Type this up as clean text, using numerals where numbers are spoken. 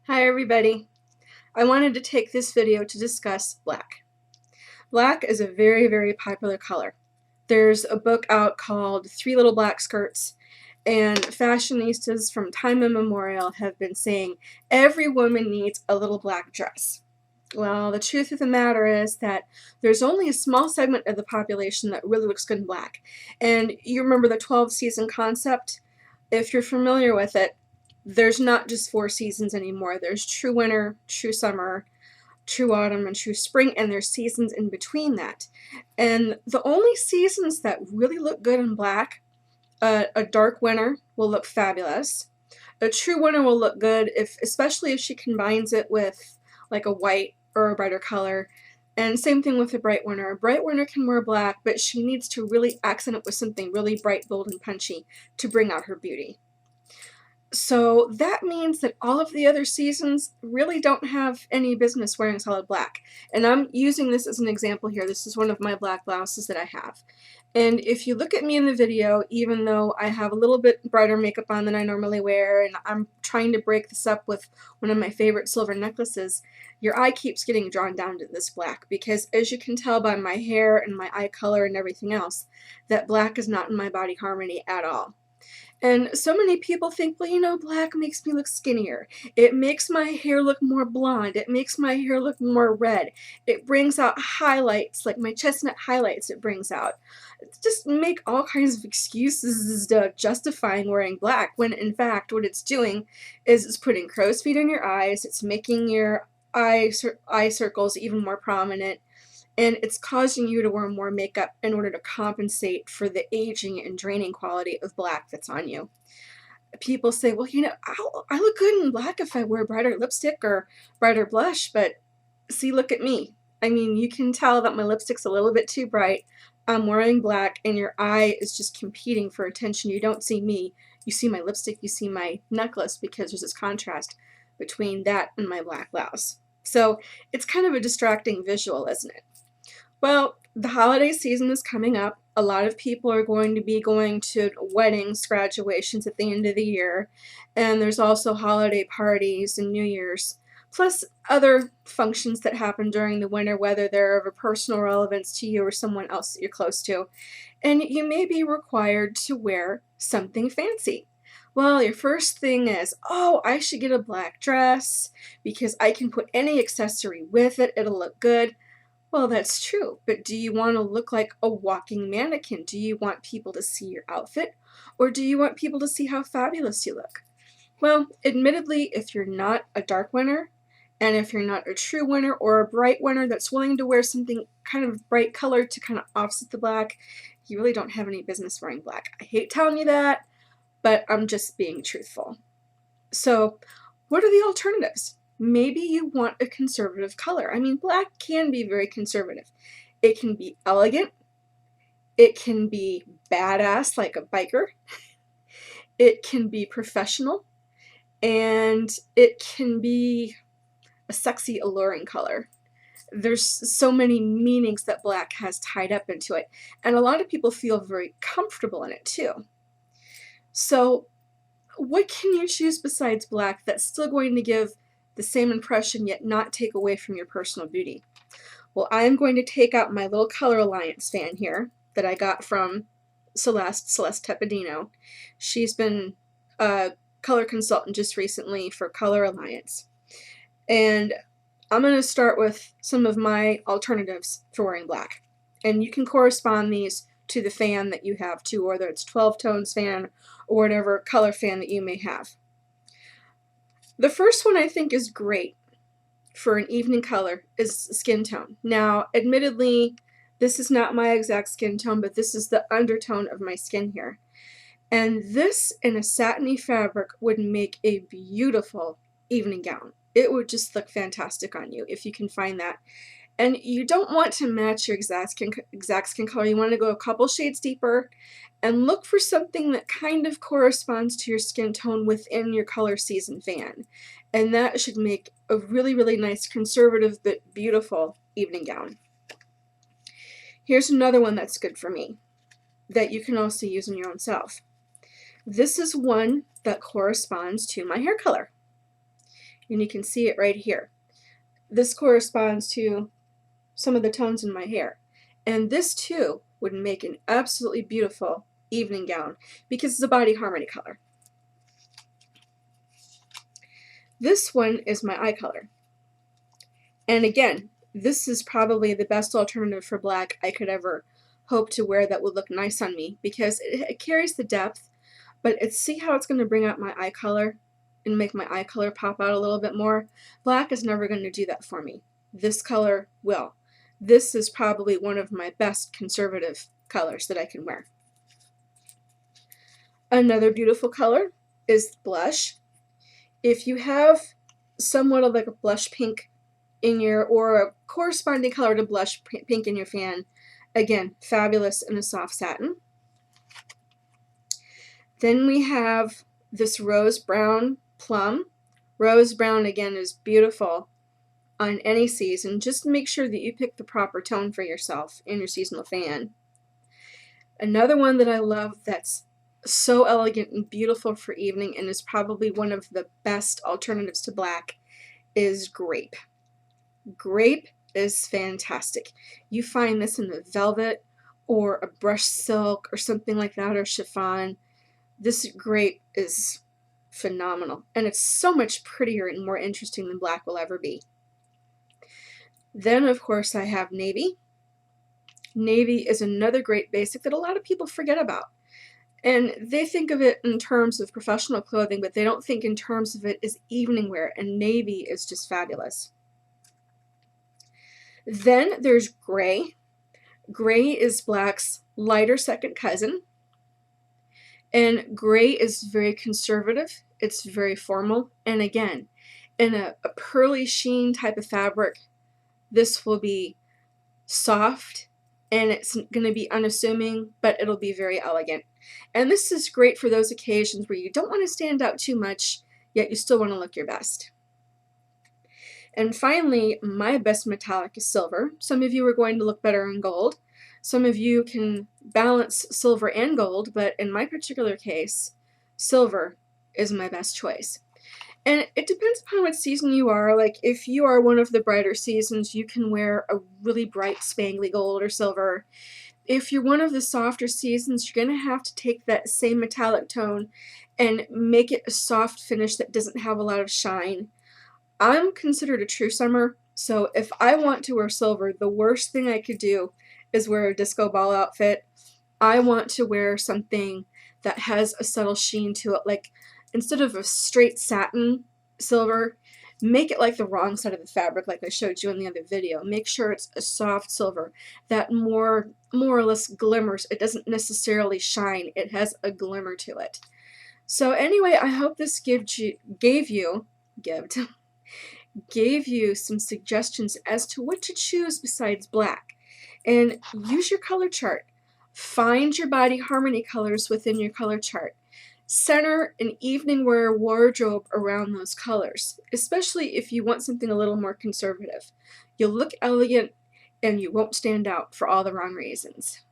Hi everybody. I wanted to take this video to discuss black. Black is a very popular color. There's a book out called Three Little Black Skirts, and fashionistas from time immemorial have been saying every woman needs a little black dress. Well, the truth of the matter is that there's only a small segment of the population that really looks good in black. And you remember the 12 season concept? If you're familiar with it, there's not just 4 seasons anymore. There's true winter, true summer, true autumn, and true spring, and there's seasons in between that. And the only seasons that really look good in black, a dark winter will look fabulous. A true winter will look good, especially if she combines it with like a white or a brighter color. And same thing with a bright winter. A bright winter can wear black, but she needs to really accent it with something really bright, bold, and punchy to bring out her beauty. So that means that all of the other seasons really don't have any business wearing solid black. And I'm using this as an example here. This is one of my black blouses that I have. And if you look at me in the video, even though I have a little bit brighter makeup on than I normally wear, and I'm trying to break this up with one of my favorite silver necklaces, your eye keeps getting drawn down to this black because, as you can tell by my hair and my eye color and everything else, that black is not in my body harmony at all. And so many people think, well, black makes me look skinnier. It makes my hair look more blonde. It makes my hair look more red. It brings out highlights, like my chestnut highlights it brings out. Just make all kinds of excuses to justifying wearing black, when in fact what it's doing is it's putting crow's feet in your eyes. It's making your eye circles even more prominent, and it's causing you to wear more makeup in order to compensate for the aging and draining quality of black that's on you. People say, well, I look good in black if I wear brighter lipstick or brighter blush, but see, look at me. I mean, you can tell that my lipstick's a little bit too bright. I'm wearing black, and your eye is just competing for attention. You don't see me. You see my lipstick, you see my necklace, because there's this contrast between that and my black blouse. So it's kind of a distracting visual, isn't it? Well, the holiday season is coming up. A lot of people are going to be going to weddings, graduations at the end of the year, and there's also holiday parties and New Year's, plus other functions that happen during the winter, whether they're of a personal relevance to you or someone else that you're close to. And you may be required to wear something fancy. Well, your first thing is, oh, I should get a black dress because I can put any accessory with it, it'll look good. Well, that's true, but do you want to look like a walking mannequin? Do you want people to see your outfit, or do you want people to see how fabulous you look? Well, admittedly, if you're not a dark winner, and if you're not a true winner or a bright winner that's willing to wear something kind of bright colored to kind of offset the black, you really don't have any business wearing black. I hate telling you that, but I'm just being truthful. So, what are the alternatives? Maybe you want a conservative color. I mean, black can be very conservative. It can be elegant. It can be badass, like a biker. It can be professional. And it can be a sexy, alluring color. There's so many meanings that black has tied up into it. And a lot of people feel very comfortable in it too. So, what can you choose besides black that's still going to give the same impression yet not take away from your personal beauty? Well, I'm going to take out my little Color Alliance fan here that I got from Celeste Tepedino. She's been a color consultant just recently for Color Alliance. And I'm going to start with some of my alternatives for wearing black. And you can correspond these to the fan that you have too, whether it's 12 tones fan or whatever color fan that you may have. The first one I think is great for an evening color is skin tone. Now, admittedly, this is not my exact skin tone, but this is the undertone of my skin here. And this in a satiny fabric would make a beautiful evening gown. It would just look fantastic on you if you can find that. And you don't want to match your exact skin color. You want to go a couple shades deeper and look for something that kind of corresponds to your skin tone within your color season fan. And that should make a really nice conservative but beautiful evening gown. Here's another one that's good for me that you can also use in your own self. This is one that corresponds to my hair color. and you can see it right here. This corresponds to some of the tones in my hair. And this too would make an absolutely beautiful evening gown because it's a body harmony color. This one is my eye color. And again, this is probably the best alternative for black I could ever hope to wear that would look nice on me because it carries the depth, but see how it's going to bring out my eye color and make my eye color pop out a little bit more? Black is never going to do that for me. This color will. This is probably one of my best conservative colors that I can wear. Another beautiful color is blush. If you have somewhat of like a blush pink in your, or a corresponding color to blush pink in your fan, again, fabulous in a soft satin. Then we have this rose brown plum. Rose brown, again, is beautiful on any season. Just make sure that you pick the proper tone for yourself in your seasonal fan. Another one that I love that's so elegant and beautiful for evening and is probably one of the best alternatives to black is grape. Grape is fantastic. You find this in a velvet or a brushed silk or something like that, or chiffon. This grape is phenomenal, and it's so much prettier and more interesting than black will ever be. Then, of course, I have navy. Navy is another great basic that a lot of people forget about. And they think of it in terms of professional clothing, but they don't think in terms of it as evening wear, and navy is just fabulous. Then there's gray. Gray is black's lighter second cousin. And gray is very conservative. It's very formal. And again, in a pearly sheen type of fabric, this will be soft and it's going to be unassuming, but it'll be very elegant. And this is great for those occasions where you don't want to stand out too much, yet you still want to look your best. And finally, my best metallic is silver. Some of you are going to look better in gold. Some of you can balance silver and gold, but in my particular case, silver is my best choice. And it depends upon what season you are. Like if you are one of the brighter seasons, you can wear a really bright spangly gold or silver. If you're one of the softer seasons, you're going to have to take that same metallic tone and make it a soft finish that doesn't have a lot of shine. I'm considered a true summer, so if I want to wear silver, the worst thing I could do is wear a disco ball outfit. I want to wear something that has a subtle sheen to it, like instead of a straight satin silver, make it like the wrong side of the fabric like I showed you in the other video. Make sure it's a soft silver that more or less glimmers. It doesn't necessarily shine, it has a glimmer to it. So anyway, I hope this gave you some suggestions as to what to choose besides black. And use your color chart. Find your body harmony colors within your color chart. Center an evening wear wardrobe around those colors, especially if you want something a little more conservative. You'll look elegant and you won't stand out for all the wrong reasons.